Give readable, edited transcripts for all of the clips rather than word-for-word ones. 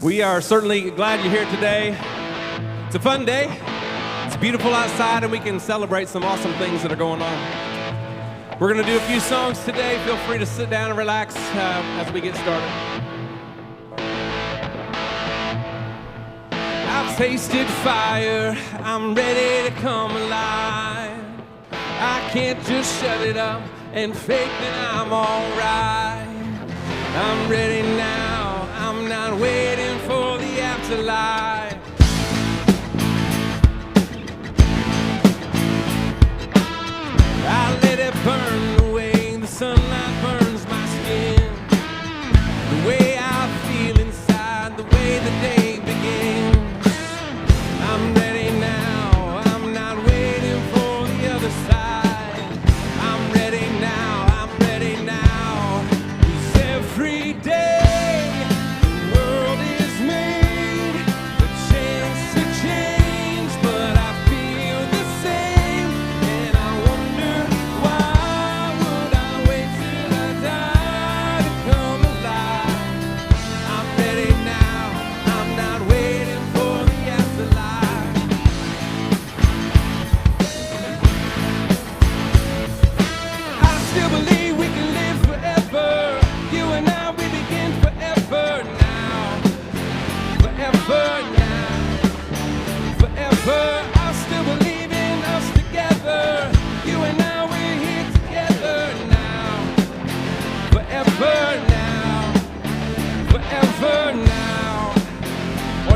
We are certainly glad you're here today. It's a fun day. It's beautiful outside, and we can celebrate some awesome things that are going on. We're going to do a few songs today. Feel free to sit down and relax as we get started. I've tasted fire. I'm ready to come alive. I can't just shut it up and fake that I'm all right. I'm ready now. I'm not waiting for the afterlife. I let it burn the way the sunlight burns my skin. The way I feel inside, the way the day begins. I'm ready now. I'm not waiting for the other side. I'm ready now. I'm ready now. 'Cause every day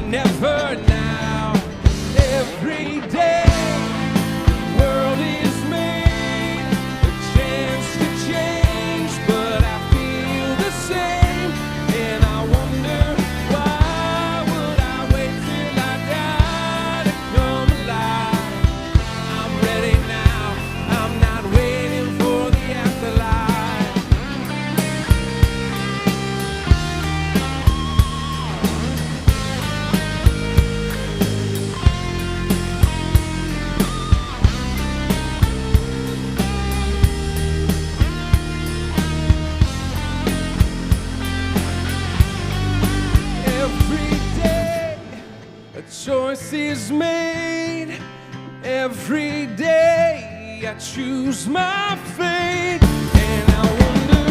never now. Every day the world is made a chance to change, but I feel the same, and I wonder why would I wait till I die to come alive. I'm ready now. I'm not waiting for the afterlife. Choice is made. Every day I choose my fate, and I wonder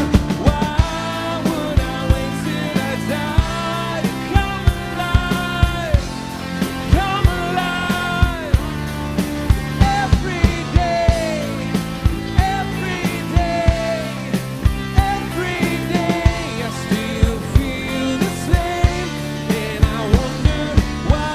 why would I wait till I die to come alive, come alive. Every day, every day, every day I still feel the same, and I wonder why.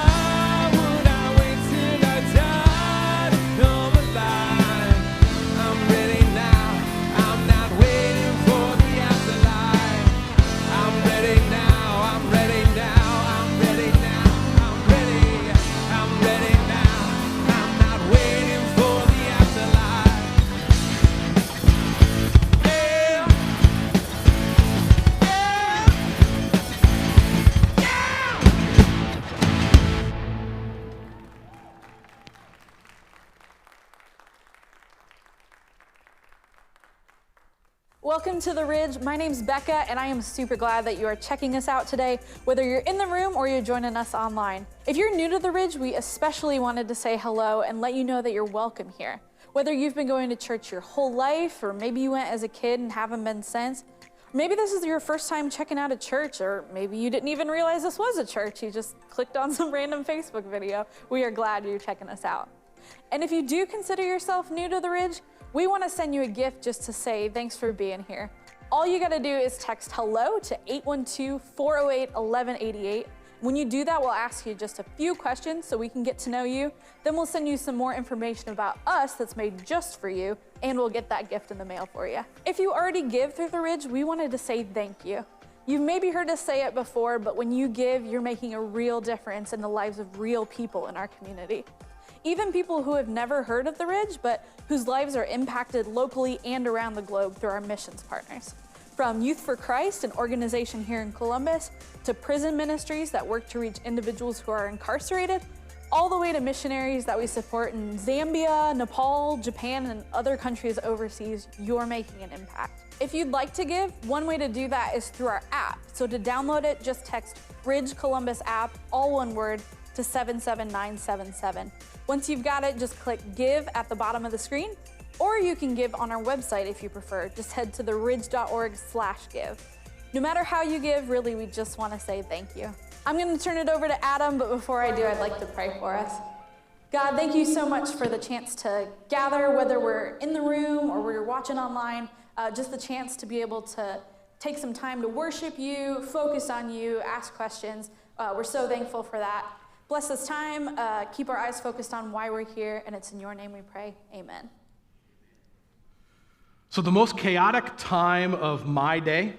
Welcome to The Ridge. My name's Becca, and I am super glad that you are checking us out today, whether you're in the room or you're joining us online. If you're new to The Ridge, we especially wanted to say hello and let you know that you're welcome here. Whether you've been going to church your whole life, or maybe you went as a kid and haven't been since, maybe this is your first time checking out a church, or maybe you didn't even realize this was a church. You just clicked on some random Facebook video. We are glad you're checking us out. And if you do consider yourself new to The Ridge, we want to send you a gift just to say thanks for being here. All you got to do is text hello to 812-408-1188. When you do that, we'll ask you just a few questions so we can get to know you. Then we'll send you some more information about us that's made just for you, and we'll get that gift in the mail for you. If you already give through The Ridge, we wanted to say thank you. You've maybe heard us say it before, but when you give, you're making a real difference in the lives of real people in our community. Even people who have never heard of The Ridge, but whose lives are impacted locally and around the globe through our missions partners. From Youth for Christ, an organization here in Columbus, to prison ministries that work to reach individuals who are incarcerated, all the way to missionaries that we support in Zambia, Nepal, Japan, and other countries overseas, you're making an impact. If you'd like to give, one way to do that is through our app. So to download it, just text Bridge Columbus app, all one word, to 77977. Once you've got it, just click Give at the bottom of the screen, or you can give on our website if you prefer. Just head to theridge.org/give. No matter how you give, really, we just want to say thank you. I'm going to turn it over to Adam, but before I do, I'd like to pray for us. God, thank you so much for the chance to gather, whether we're in the room or we're watching online, just the chance to be able to take some time to worship you, focus on you, ask questions. We're so thankful for that. Bless this time, keep our eyes focused on why we're here, and it's in your name we pray, amen. So the most chaotic time of my day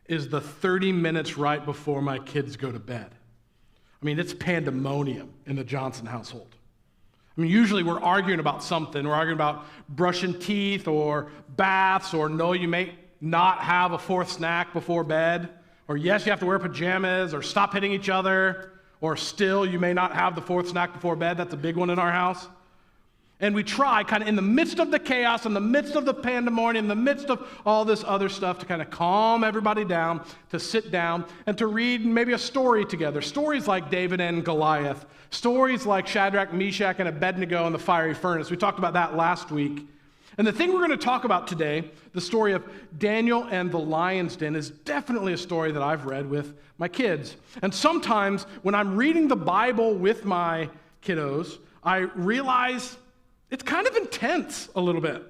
is the 30 minutes right before my kids go to bed. I mean, it's pandemonium in the Johnson household. I mean, usually we're arguing about something. We're arguing about brushing teeth or baths, or no, you may not have a fourth snack before bed, or yes, you have to wear pajamas, or stop hitting each other, or still, you may not have the fourth snack before bed. That's a big one in our house. And we try, kind of in the midst of the chaos, in the midst of the pandemonium, in the midst of all this other stuff, to kind of calm everybody down, to sit down, and to read maybe a story together. Stories like David and Goliath. Stories like Shadrach, Meshach, and Abednego in the fiery furnace. We talked about that last week. And the thing we're going to talk about today, the story of Daniel and the lion's den, is definitely a story that I've read with my kids. And sometimes when I'm reading the Bible with my kiddos, I realize it's kind of intense a little bit.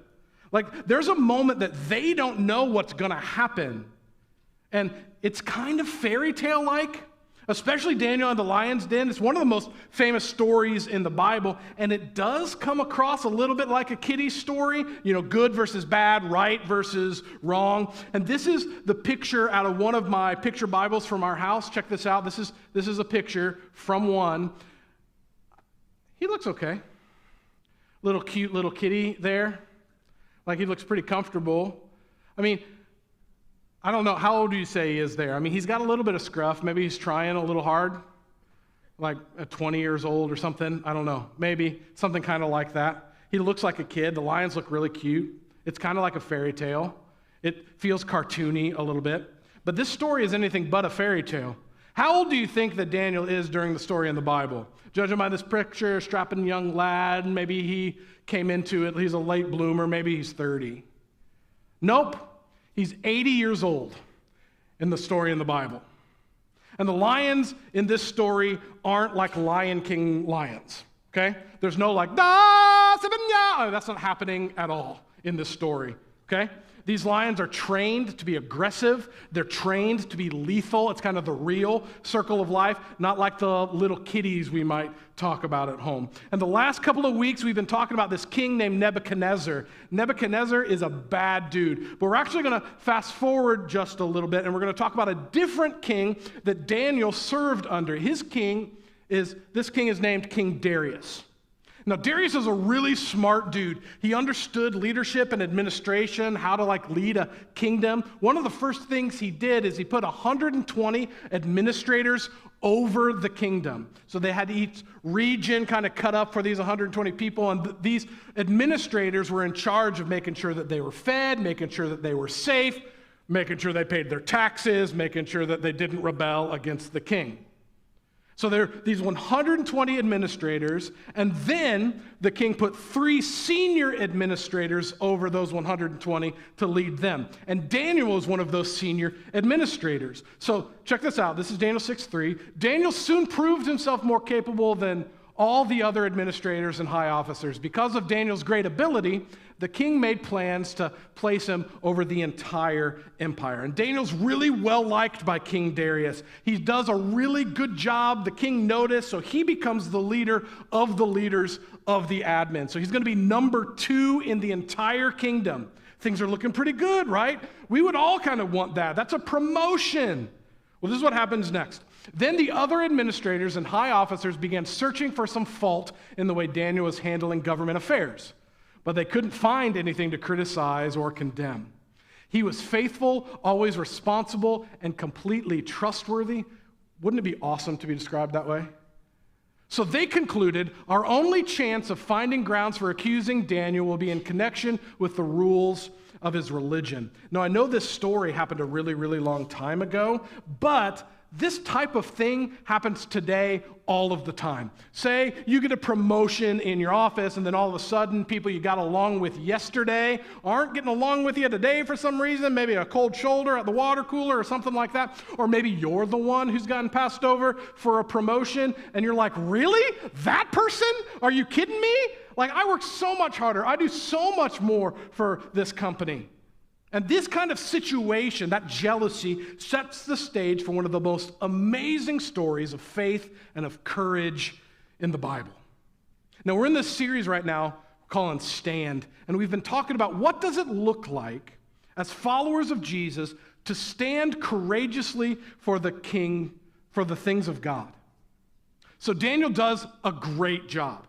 Like, there's a moment that they don't know what's going to happen. And it's kind of fairy tale-like, especially Daniel and the lion's den. It's one of the most famous stories in the Bible, and it does come across a little bit like a kiddie story, you know, good versus bad, right versus wrong. And this is the picture out of one of my picture Bibles from our house. Check this out. This is a picture from one. He looks okay. Little cute little kitty there. Like, he looks pretty comfortable. I mean, I don't know, how old do you say he is there? I mean, he's got a little bit of scruff. Maybe he's trying a little hard, like at 20 years old or something. I don't know. Maybe something kind of like that. He looks like a kid. The lions look really cute. It's kind of like a fairy tale. It feels cartoony a little bit. But this story is anything but a fairy tale. How old do you think that Daniel is during the story in the Bible? Judging by this picture, strapping young lad, maybe he came into it, he's a late bloomer, maybe he's 30. Nope, he's 80 years old in the story in the Bible. And the lions in this story aren't like Lion King lions, okay? There's no like, da, Sibanya. That's not happening at all in this story, okay? These lions are trained to be aggressive. They're trained to be lethal. It's kind of the real circle of life, not like the little kitties we might talk about at home. And the last couple of weeks, we've been talking about this king named Nebuchadnezzar. Nebuchadnezzar is a bad dude. But we're actually going to fast forward just a little bit, and we're going to talk about a different king that Daniel served under. This king is named King Darius. Now, Darius is a really smart dude. He understood leadership and administration, how to lead a kingdom. One of the first things he did is he put 120 administrators over the kingdom. So they had each region kind of cut up for these 120 people, and these administrators were in charge of making sure that they were fed, making sure that they were safe, making sure they paid their taxes, making sure that they didn't rebel against the king. So there are these 120 administrators, and then the king put 3 senior administrators over those 120 to lead them. And Daniel was one of those senior administrators. So check this out. This is Daniel 6:3. Daniel soon proved himself more capable than all the other administrators and high officers. Because of Daniel's great ability, the king made plans to place him over the entire empire. And Daniel's really well liked by King Darius. He does a really good job. The king noticed, so he becomes the leader of the leaders of the admin. So he's going to be number 2 in the entire kingdom. Things are looking pretty good, right? We would all kind of want that. That's a promotion. Well, this is what happens next. Then the other administrators and high officers began searching for some fault in the way Daniel was handling government affairs, but they couldn't find anything to criticize or condemn. He was faithful, always responsible, and completely trustworthy. Wouldn't it be awesome to be described that way? So they concluded our only chance of finding grounds for accusing Daniel will be in connection with the rules of his religion. Now, I know this story happened a really, really long time ago, but this type of thing happens today all of the time. Say you get a promotion in your office, and then all of a sudden people you got along with yesterday aren't getting along with you today for some reason, maybe a cold shoulder at the water cooler or something like that, or maybe you're the one who's gotten passed over for a promotion, and you're like, really? That person? Are you kidding me? Like, I work so much harder. I do so much more for this company. And this kind of situation, that jealousy, sets the stage for one of the most amazing stories of faith and of courage in the Bible. Now, we're in this series right now called Stand, and we've been talking about what does it look like as followers of Jesus to stand courageously for the King, for the things of God. So Daniel does a great job,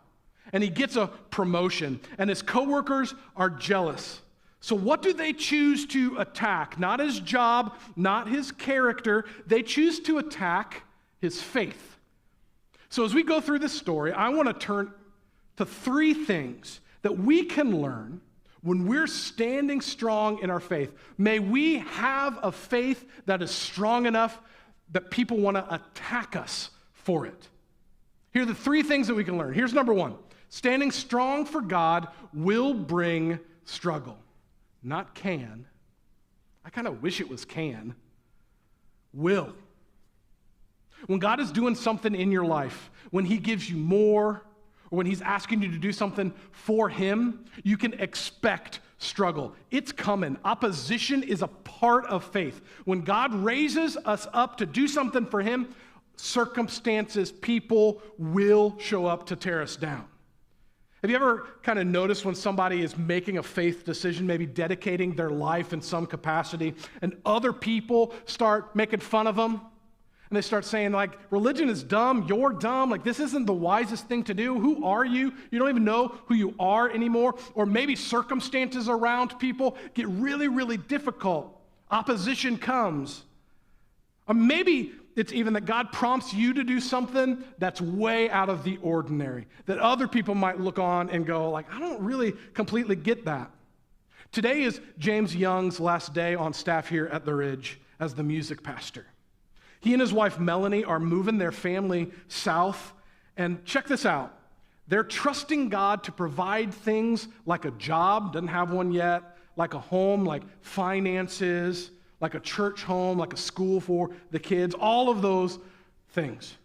and he gets a promotion, and his coworkers are jealous. So what do they choose to attack? Not his job, not his character. They choose to attack his faith. So as we go through this story, I want to turn to three things that we can learn when we're standing strong in our faith. May we have a faith that is strong enough that people want to attack us for it. Here are the three things that we can learn. Here's number one. Standing strong for God will bring struggle. Not can. I kind of wish it was can. Will. When God is doing something in your life, when he gives you more, or when he's asking you to do something for him, you can expect struggle. It's coming. Opposition is a part of faith. When God raises us up to do something for him, circumstances, people will show up to tear us down. Have you ever kind of noticed when somebody is making a faith decision, maybe dedicating their life in some capacity, and other people start making fun of them? And they start saying, like, religion is dumb, you're dumb, like, this isn't the wisest thing to do. Who are you? You don't even know who you are anymore. Or maybe circumstances around people get really, really difficult. Opposition comes. Or maybe it's even that God prompts you to do something that's way out of the ordinary, that other people might look on and go, like, I don't really completely get that. Today is James Young's last day on staff here at the Ridge as the music pastor. He and his wife Melanie are moving their family south, and check this out. They're trusting God to provide things like a job, doesn't have one yet, like a home, like finances, like a church home, like a school for the kids, all of those things.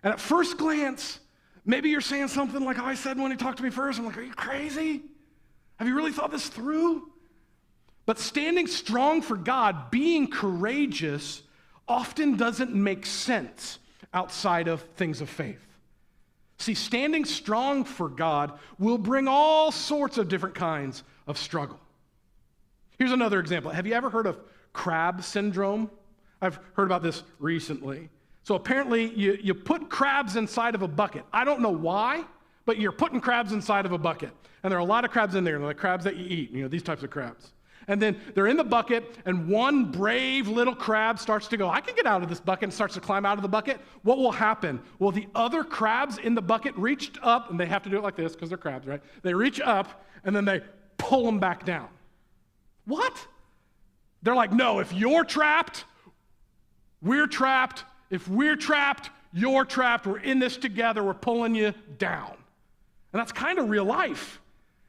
And at first glance, maybe you're saying something like I said when he talked to me first. I'm like, are you crazy? Have you really thought this through? But standing strong for God, being courageous, often doesn't make sense outside of things of faith. See, standing strong for God will bring all sorts of different kinds of struggle. Here's another example. Have you ever heard of crab syndrome? I've heard about this recently. So apparently you put crabs inside of a bucket. I don't know why, but you're putting crabs inside of a bucket. And there are a lot of crabs in there, like crabs that you eat, these types of crabs. And then they're in the bucket, and one brave little crab starts to go, I can get out of this bucket, and starts to climb out of the bucket. What will happen? Well, the other crabs in the bucket reached up, and they have to do it like this because they're crabs, right? They reach up, and then they pull them back down. What? They're like, no, if you're trapped, we're trapped. If we're trapped, you're trapped. We're in this together. We're pulling you down. And that's kind of real life.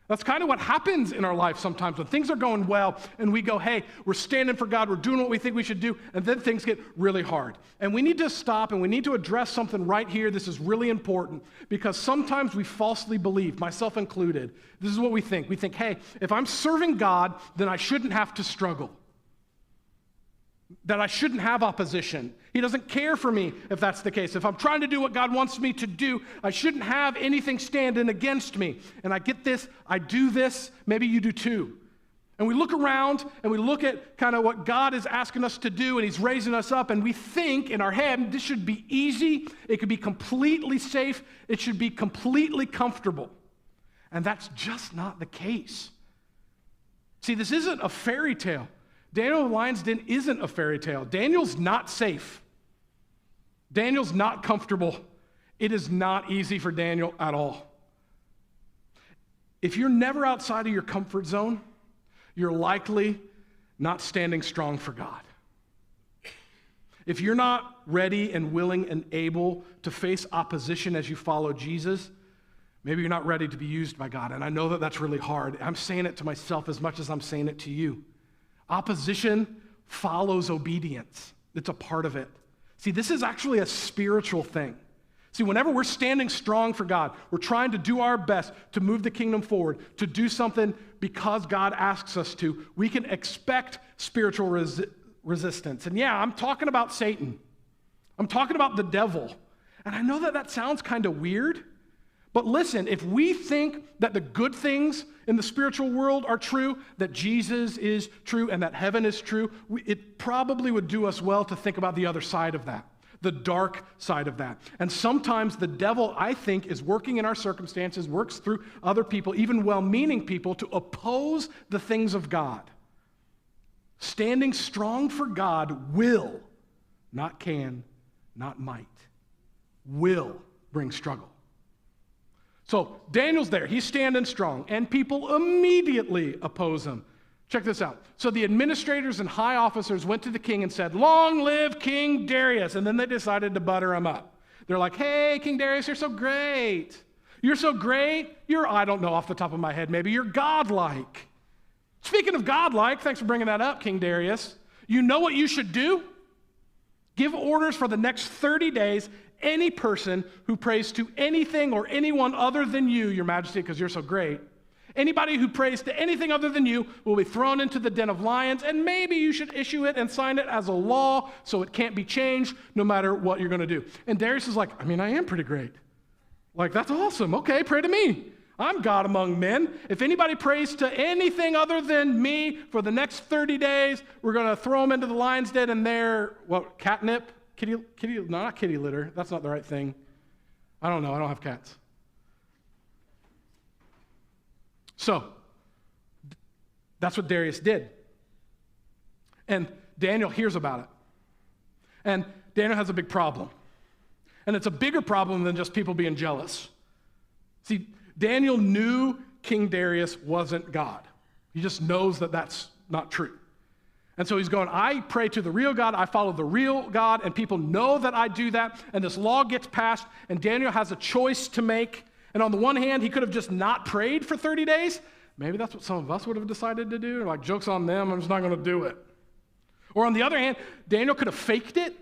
That's kind of what happens in our life sometimes when things are going well and we go, hey, we're standing for God, we're doing what we think we should do, and then things get really hard. And we need to stop and we need to address something right here. This is really important because sometimes we falsely believe, myself included. This is what we think. We think, hey, if I'm serving God, then I shouldn't have to struggle. That I shouldn't have opposition. He doesn't care for me if that's the case. If I'm trying to do what God wants me to do, I shouldn't have anything standing against me. And I get this, I do this, maybe you do too. And we look around and we look at kind of what God is asking us to do and he's raising us up and we think in our head, this should be easy, it could be completely safe, it should be completely comfortable. And that's just not the case. See, this isn't a fairy tale. Daniel of the Lion's Den isn't a fairy tale. Daniel's not safe. Daniel's not comfortable It is not easy for Daniel at all. If you're never outside of your comfort zone, you're likely not standing strong for God. If you're not ready and willing and able to face opposition as you follow Jesus, maybe you're not ready to be used by God. And I know that that's really hard. I'm saying it to myself as much as I'm saying it to you. Opposition follows obedience. It's a part of it. See, this is actually a spiritual thing. See, whenever we're standing strong for God, we're trying to do our best to move the kingdom forward, to do something because God asks us to, we can expect spiritual resistance. And yeah, I'm talking about Satan. I'm talking about the devil. And I know that that sounds kind of weird, but listen, if we think that the good things in the spiritual world are true, that Jesus is true, and that heaven is true, it probably would do us well to think about the other side of that, the dark side of that. And sometimes the devil, I think, is working in our circumstances, works through other people, even well-meaning people, to oppose the things of God. Standing strong for God will, not can, not might, will bring struggle. So Daniel's there, he's standing strong, and people immediately oppose him. Check this out. So the administrators and high officers went to the king and said, "Long live King Darius." And then they decided to butter him up. They're like, "Hey, King Darius, you're so great. You're so great. I don't know off the top of my head, maybe you're godlike." Speaking of godlike, thanks for bringing that up, King Darius. You know what you should do? Give orders for the next 30 days. Any person who prays to anything or anyone other than you, your majesty, because you're so great, anybody who prays to anything other than you will be thrown into the den of lions, and maybe you should issue it and sign it as a law so it can't be changed no matter what you're going to do. And Darius is like, I am pretty great. Like, that's awesome. Okay, pray to me. I'm God among men. If anybody prays to anything other than me for the next 30 days, we're going to throw them into the lion's den, and they're, catnip? No, not kitty litter. That's not the right thing. I don't know. I don't have cats. So, that's what Darius did. And Daniel hears about it. And Daniel has a big problem. And it's a bigger problem than just people being jealous. See, Daniel knew King Darius wasn't God. He just knows that that's not true. And so he's going, I pray to the real God, I follow the real God, and people know that I do that, and this law gets passed, and Daniel has a choice to make. And on the one hand, he could have just not prayed for 30 days. Maybe that's what some of us would have decided to do. Like, joke's on them, I'm just not going to do it. Or on the other hand, Daniel could have faked it.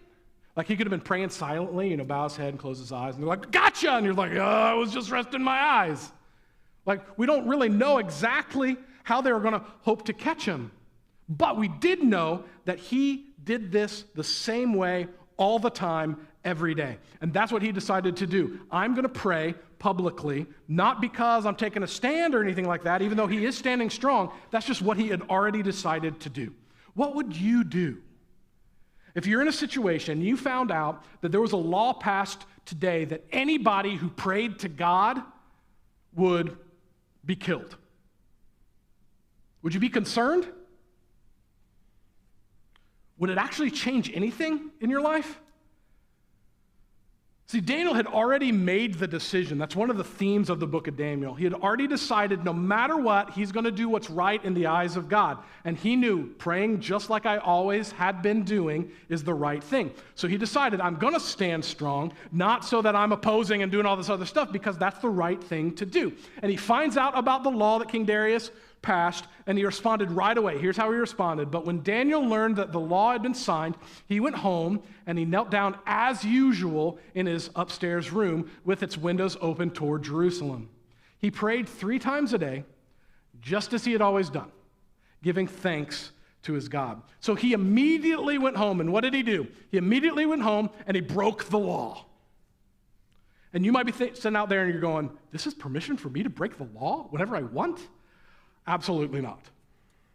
Like, he could have been praying silently, bow his head and close his eyes. And they're like, gotcha! And you're like, I was just resting my eyes. Like, we don't really know exactly how they were going to hope to catch him. But we did know that he did this the same way all the time, every day. And that's what he decided to do. I'm going to pray publicly, not because I'm taking a stand or anything like that, even though he is standing strong. That's just what he had already decided to do. What would you do if you're in a situation, you found out that there was a law passed today that anybody who prayed to God would be killed? Would you be concerned? Would it actually change anything in your life? See, Daniel had already made the decision. That's one of the themes of the book of Daniel. He had already decided no matter what, he's going to do what's right in the eyes of God. And he knew praying just like I always had been doing is the right thing. So he decided, I'm going to stand strong, not so that I'm opposing and doing all this other stuff, because that's the right thing to do. And he finds out about the law that King Darius passed, and he responded right away. Here's how he responded. But when Daniel learned that the law had been signed, he went home and he knelt down as usual in his upstairs room with its windows open toward Jerusalem. He prayed 3 times a day, just as he had always done, giving thanks to his God. So he immediately went home, and what did he do? He immediately went home and he broke the law. And you might be sitting out there and you're going, this is permission for me to break the law whenever I want? Absolutely not.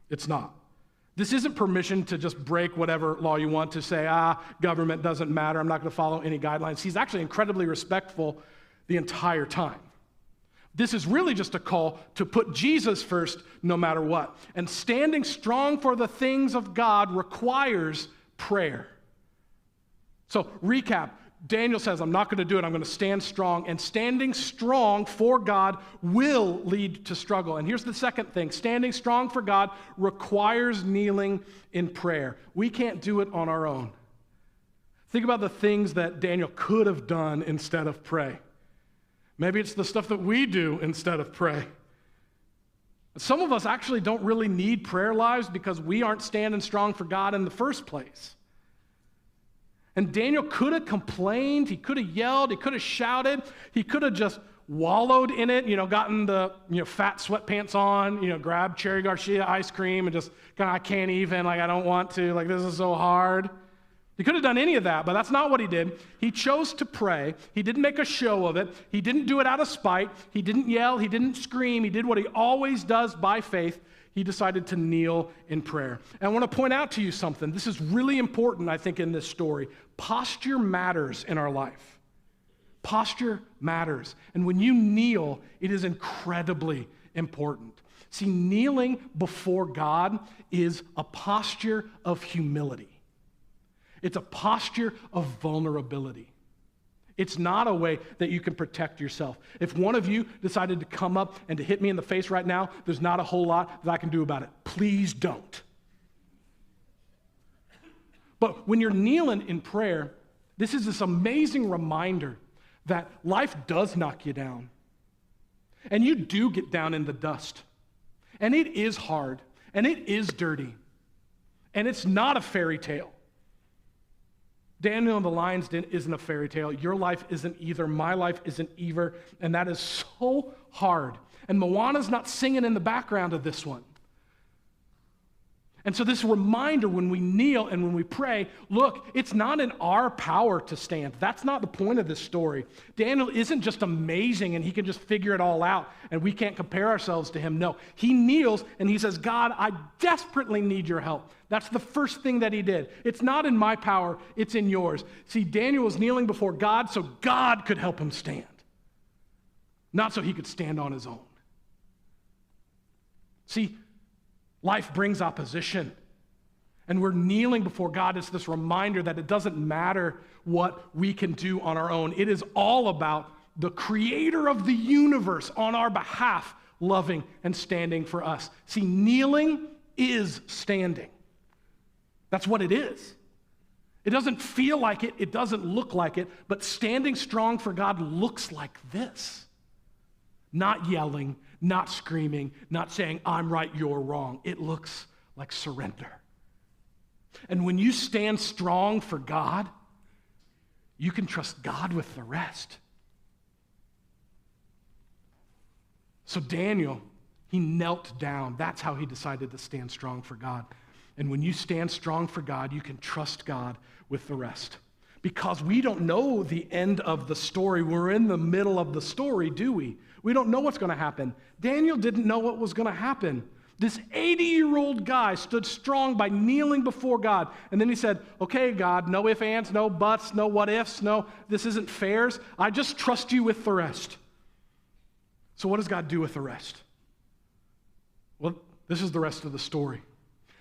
It's not. This isn't permission to just break whatever law you want, to say, government doesn't matter, I'm not going to follow any guidelines. He's actually incredibly respectful the entire time. This is really just a call to put Jesus first no matter what. And standing strong for the things of God requires prayer. So, recap. Daniel says, I'm not going to do it. I'm going to stand strong. And standing strong for God will lead to struggle. And here's the second thing. Standing strong for God requires kneeling in prayer. We can't do it on our own. Think about the things that Daniel could have done instead of pray. Maybe it's the stuff that we do instead of pray. Some of us actually don't really need prayer lives because we aren't standing strong for God in the first place. And Daniel could have complained, he could have yelled, he could have shouted, he could have just wallowed in it, gotten the fat sweatpants on, grabbed Cherry Garcia ice cream and just kind of, I can't even, I don't want to, this is so hard. He could have done any of that, but that's not what he did. He chose to pray. He didn't make a show of it. He didn't do it out of spite. He didn't yell. He didn't scream. He did what he always does by faith. He decided to kneel in prayer. And I want to point out to you something. This is really important, I think, in this story. Posture matters in our life. Posture matters. And when you kneel, it is incredibly important. See, kneeling before God is a posture of humility. It's a posture of vulnerability. It's not a way that you can protect yourself. If one of you decided to come up and to hit me in the face right now, there's not a whole lot that I can do about it. Please don't. But when you're kneeling in prayer, this is this amazing reminder that life does knock you down. And you do get down in the dust. And it is hard. And it is dirty. And it's not a fairy tale. Daniel in the lion's den isn't a fairy tale. Your life isn't either. My life isn't either. And that is so hard. And Moana's not singing in the background of this one. And so this reminder when we kneel and when we pray, look, it's not in our power to stand. That's not the point of this story. Daniel isn't just amazing and he can just figure it all out and we can't compare ourselves to him. No, he kneels and he says, God, I desperately need your help. That's the first thing that he did. It's not in my power, it's in yours. See, Daniel was kneeling before God so God could help him stand, not so he could stand on his own. See, life brings opposition. And we're kneeling before God. It's this reminder that it doesn't matter what we can do on our own. It is all about the creator of the universe on our behalf, loving and standing for us. See, kneeling is standing. That's what it is. It doesn't feel like it. It doesn't look like it. But standing strong for God looks like this. Not yelling, not screaming, not saying, I'm right, you're wrong. It looks like surrender. And when you stand strong for God, you can trust God with the rest. So Daniel, he knelt down. That's how he decided to stand strong for God. And when you stand strong for God, you can trust God with the rest. Because we don't know the end of the story. We're in the middle of the story, do we? We don't know what's going to happen. Daniel didn't know what was going to happen. This 80-year-old guy stood strong by kneeling before God. And then he said, okay, God, no ifs, ands, no buts, no what ifs, no, this isn't fairs. I just trust you with the rest. So what does God do with the rest? Well, this is the rest of the story.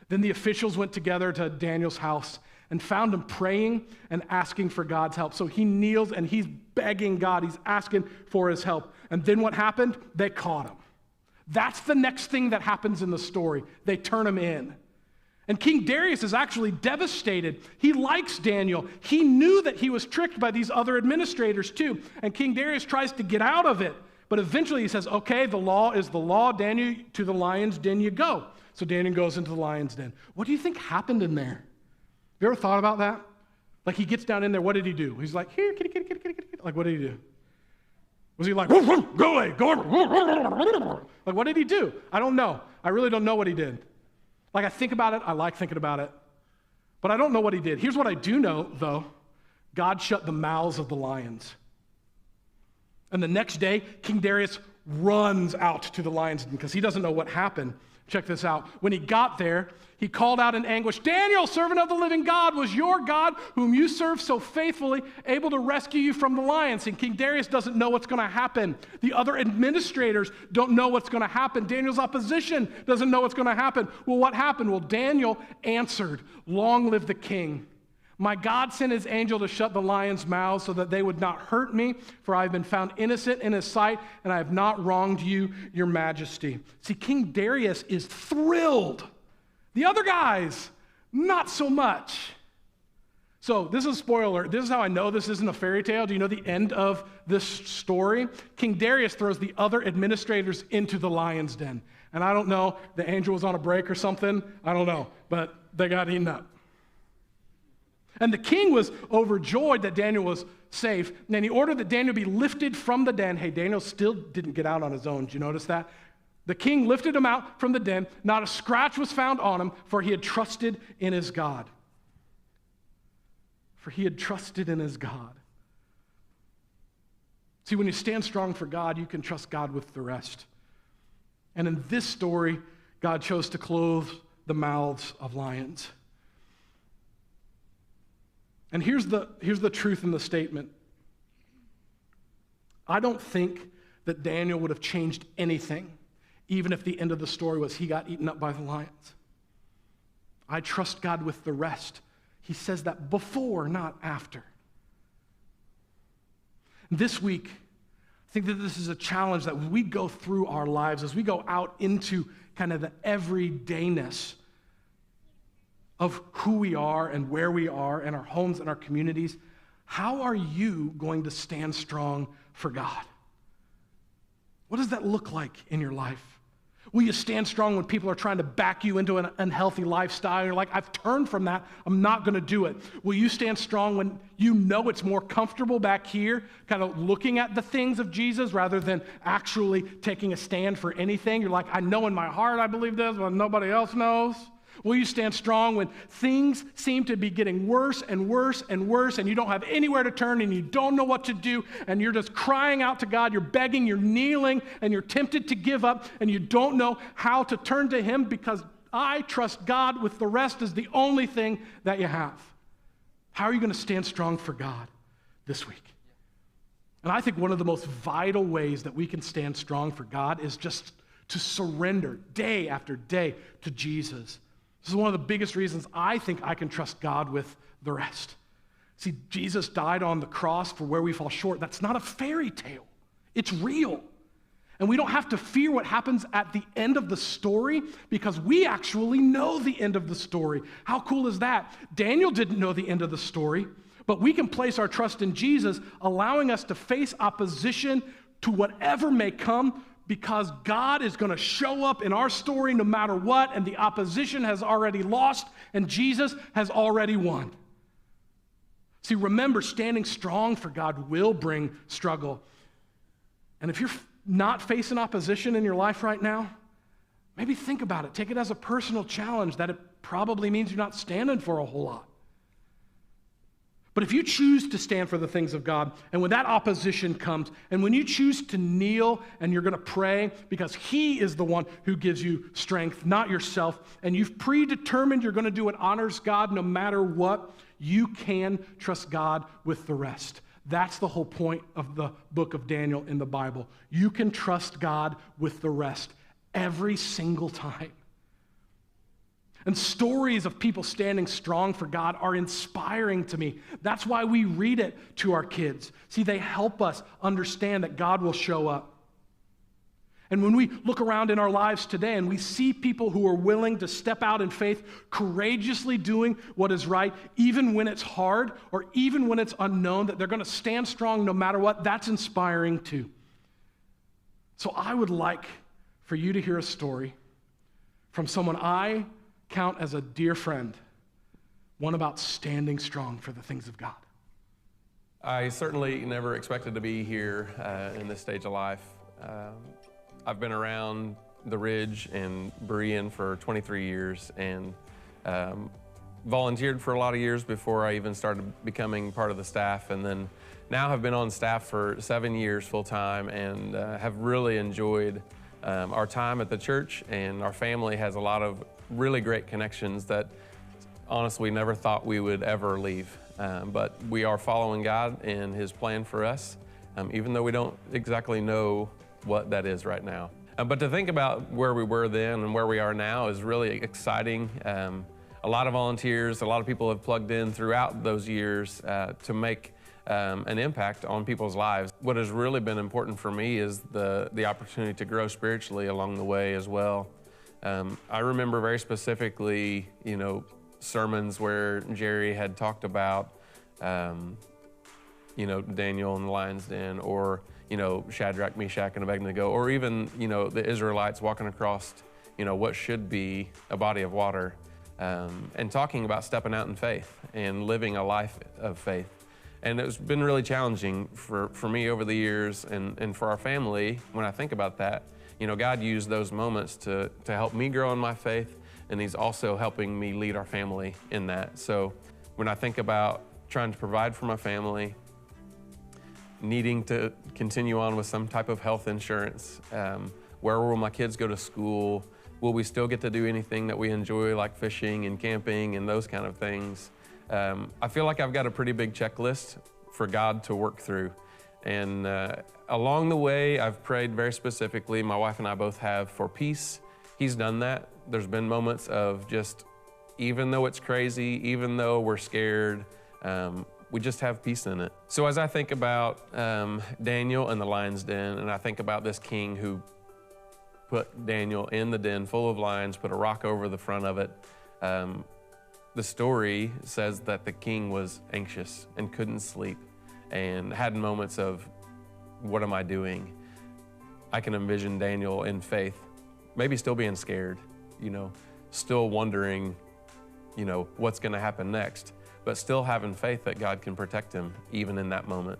Then the officials went together to Daniel's house and found him praying and asking for God's help. So he kneels and he's begging God. He's asking for his help. And then what happened? They caught him. That's the next thing that happens in the story. They turn him in. And King Darius is actually devastated. He likes Daniel. He knew that he was tricked by these other administrators too. And King Darius tries to get out of it. But eventually he says, okay, the law is the law. Daniel, to the lion's den you go. So Daniel goes into the lion's den. What do you think happened in there? Have you ever thought about that? Like he gets down in there, what did he do? He's like, here, kitty, kitty, kitty, kitty, kitty. Like, what did he do? Was he like, woof, woof, go away, go away. Like, what did he do? I don't know. I really don't know what he did. Like, I think about it. I like thinking about it. But I don't know what he did. Here's what I do know, though. God shut the mouths of the lions. And the next day, King Darius runs out to the lion's den because he doesn't know what happened. Check this out. When he got there, he called out in anguish, Daniel, servant of the living God, was your God, whom you served so faithfully, able to rescue you from the lions? And King Darius doesn't know what's going to happen. The other administrators don't know what's going to happen. Daniel's opposition doesn't know what's going to happen. Well, what happened? Well, Daniel answered, long live the king. My God sent his angel to shut the lions' mouths so that they would not hurt me, for I have been found innocent in his sight, and I have not wronged you, your majesty. See, King Darius is thrilled. The other guys, not so much. So this is a spoiler. This is how I know this isn't a fairy tale. Do you know the end of this story? King Darius throws the other administrators into the lion's den. And I don't know, the angel was on a break or something. I don't know, but they got eaten up. And the king was overjoyed that Daniel was safe, and then he ordered that Daniel be lifted from the den. Hey, Daniel still didn't get out on his own. Did you notice that? The king lifted him out from the den. Not a scratch was found on him, for he had trusted in his God. For he had trusted in his God. See, when you stand strong for God, you can trust God with the rest. And in this story, God chose to close the mouths of lions. And here's the truth in the statement. I don't think that Daniel would have changed anything, even if the end of the story was he got eaten up by the lions. I trust God with the rest. He says that before, not after. This week, I think that this is a challenge that we go through our lives as we go out into kind of the everydayness of who we are and where we are in our homes and our communities. How are you going to stand strong for God? What does that look like in your life? Will you stand strong when people are trying to back you into an unhealthy lifestyle? You're like, I've turned from that. I'm not going to do it. Will you stand strong when you know it's more comfortable back here, kind of looking at the things of Jesus rather than actually taking a stand for anything? You're like, I know in my heart I believe this, but nobody else knows. Will you stand strong when things seem to be getting worse and worse and worse, and you don't have anywhere to turn and you don't know what to do, and you're just crying out to God, you're begging, you're kneeling, and you're tempted to give up, and you don't know how to turn to him because I trust God with the rest is the only thing that you have? How are you going to stand strong for God this week? And I think one of the most vital ways that we can stand strong for God is just to surrender day after day to Jesus. This is one of the biggest reasons I think I can trust God with the rest. See, Jesus died on the cross for where we fall short. That's not a fairy tale. It's real. And we don't have to fear what happens at the end of the story because we actually know the end of the story. How cool is that? Daniel didn't know the end of the story, but we can place our trust in Jesus, allowing us to face opposition to whatever may come, because God is going to show up in our story no matter what, and the opposition has already lost, and Jesus has already won. See, remember, standing strong for God will bring struggle. And if you're not facing opposition in your life right now, maybe think about it. Take it as a personal challenge that it probably means you're not standing for a whole lot. But if you choose to stand for the things of God, and when that opposition comes, and when you choose to kneel and you're going to pray because he is the one who gives you strength, not yourself, and you've predetermined you're going to do what honors God no matter what, you can trust God with the rest. That's the whole point of the book of Daniel in the Bible. You can trust God with the rest every single time. And stories of people standing strong for God are inspiring to me. That's why we read it to our kids. See, they help us understand that God will show up. And when we look around in our lives today and we see people who are willing to step out in faith, courageously doing what is right, even when it's hard or even when it's unknown, that they're going to stand strong no matter what, that's inspiring too. So I would like for you to hear a story from someone I count as a dear friend, one about standing strong for the things of God. I certainly never expected to be here in this stage of life. I've been around the Ridge and Berean for 23 years and volunteered for a lot of years before I even started becoming part of the staff, and then now have been on staff for 7 years full-time and have really enjoyed our time at the church, and our family has a lot of really great connections that honestly never thought we would ever leave. But we are following God and his plan for us, even though we don't exactly know what that is right now. But to think about where we were then and where we are now is really exciting. A a lot of volunteers, a lot of people have plugged in throughout those years to make an impact on people's lives. What has really been important for me is the opportunity to grow spiritually along the way as well. I remember very specifically, sermons where Jerry had talked about, Daniel in the lion's den, or, Shadrach, Meshach, and Abednego, or even, the Israelites walking across, what should be a body of water, and talking about stepping out in faith and living a life of faith. And it's been really challenging for me over the years and for our family. When I think about that, God used those moments to help me grow in my faith, and He's also helping me lead our family in that. So when I think about trying to provide for my family, needing to continue on with some type of health insurance, where will my kids go to school? Will we still get to do anything that we enjoy, like fishing and camping and those kind of things? I feel like I've got a pretty big checklist for God to work through. And along the way, I've prayed very specifically, my wife and I both have, for peace. He's done that. There's been moments of just, even though it's crazy, even though we're scared, we just have peace in it. So as I think about Daniel and the lion's den, and I think about this king who put Daniel in the den full of lions, put a rock over the front of it, the story says that the king was anxious and couldn't sleep and had moments of, what am I doing? I can envision Daniel in faith, maybe still being scared, still wondering, what's gonna happen next, but still having faith that God can protect him even in that moment.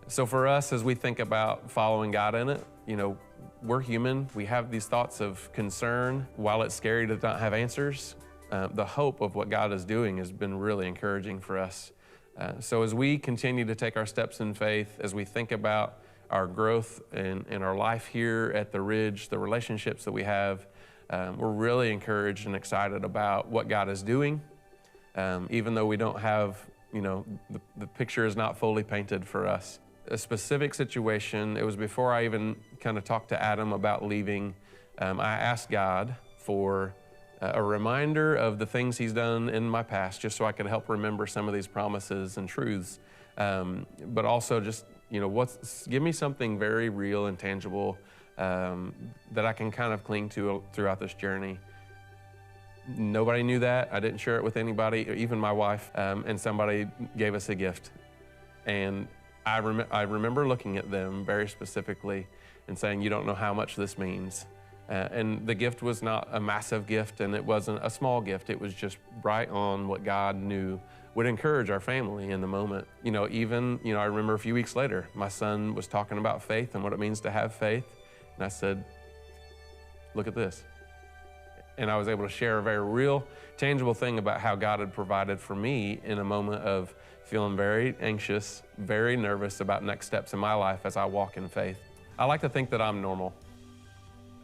So for us, as we think about following God in it, we're human. We have these thoughts of concern. While it's scary to not have answers, the hope of what God is doing has been really encouraging for us. So as we continue to take our steps in faith, as we think about our growth in our life here at the Ridge, the relationships that we have, we're really encouraged and excited about what God is doing. Even though we don't have, the picture is not fully painted for us. A specific situation, it was before I even kind of talked to Adam about leaving, I asked God for a reminder of the things He's done in my past, just so I could help remember some of these promises and truths. But also just, give me something very real and tangible that I can kind of cling to throughout this journey. Nobody knew that. I didn't share it with anybody, even my wife, and somebody gave us a gift. And I remember looking at them very specifically and saying, you don't know how much this means. And the gift was not a massive gift, and it wasn't a small gift. It was just right on what God knew would encourage our family in the moment. I remember a few weeks later, my son was talking about faith and what it means to have faith. And I said, look at this. And I was able to share a very real, tangible thing about how God had provided for me in a moment of feeling very anxious, very nervous about next steps in my life as I walk in faith. I like to think that I'm normal.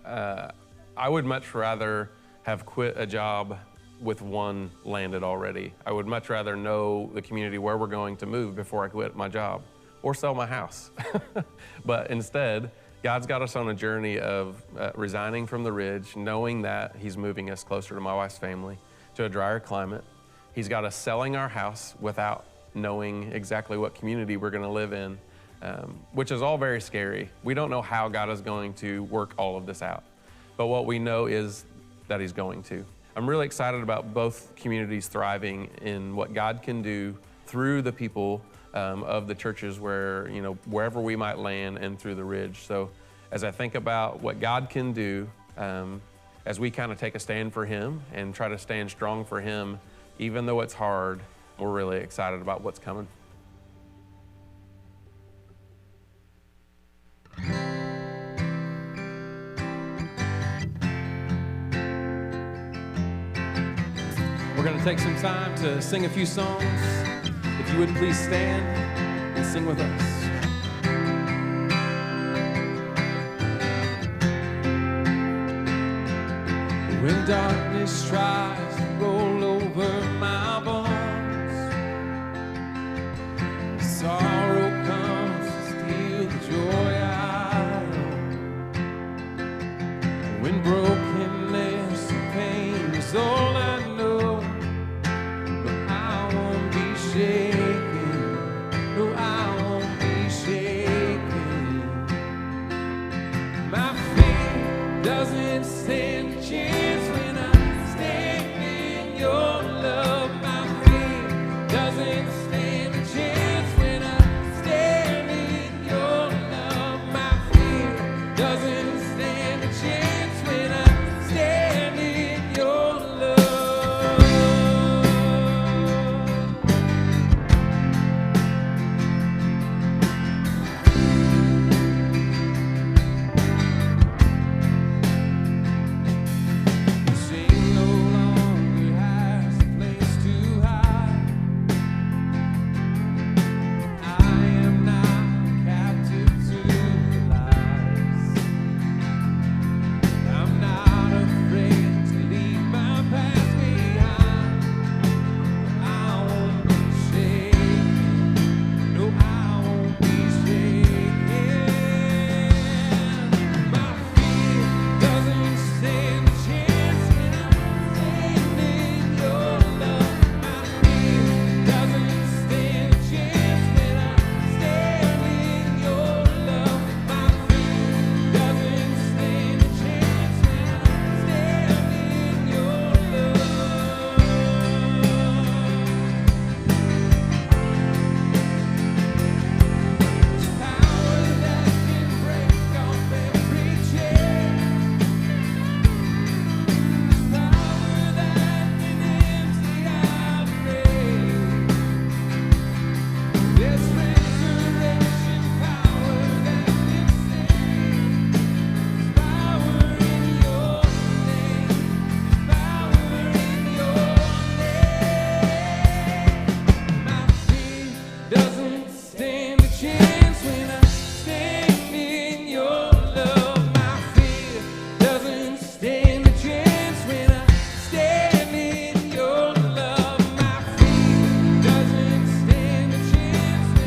I would much rather have quit a job with one landed already. I would much rather know the community where we're going to move before I quit my job or sell my house. But instead, God's got us on a journey of resigning from the Ridge, knowing that He's moving us closer to my wife's family, to a drier climate. He's got us selling our house without knowing exactly what community we're gonna live in, which is all very scary. We don't know how God is going to work all of this out, but what we know is that He's going to. I'm really excited about both communities thriving in what God can do through the people of the churches where, wherever we might land and through the Ridge. So as I think about what God can do, as we kind of take a stand for Him and try to stand strong for Him, even though it's hard, we're really excited about what's coming. We're going to take some time to sing a few songs. If you would please stand and sing with us. When darkness tries to roll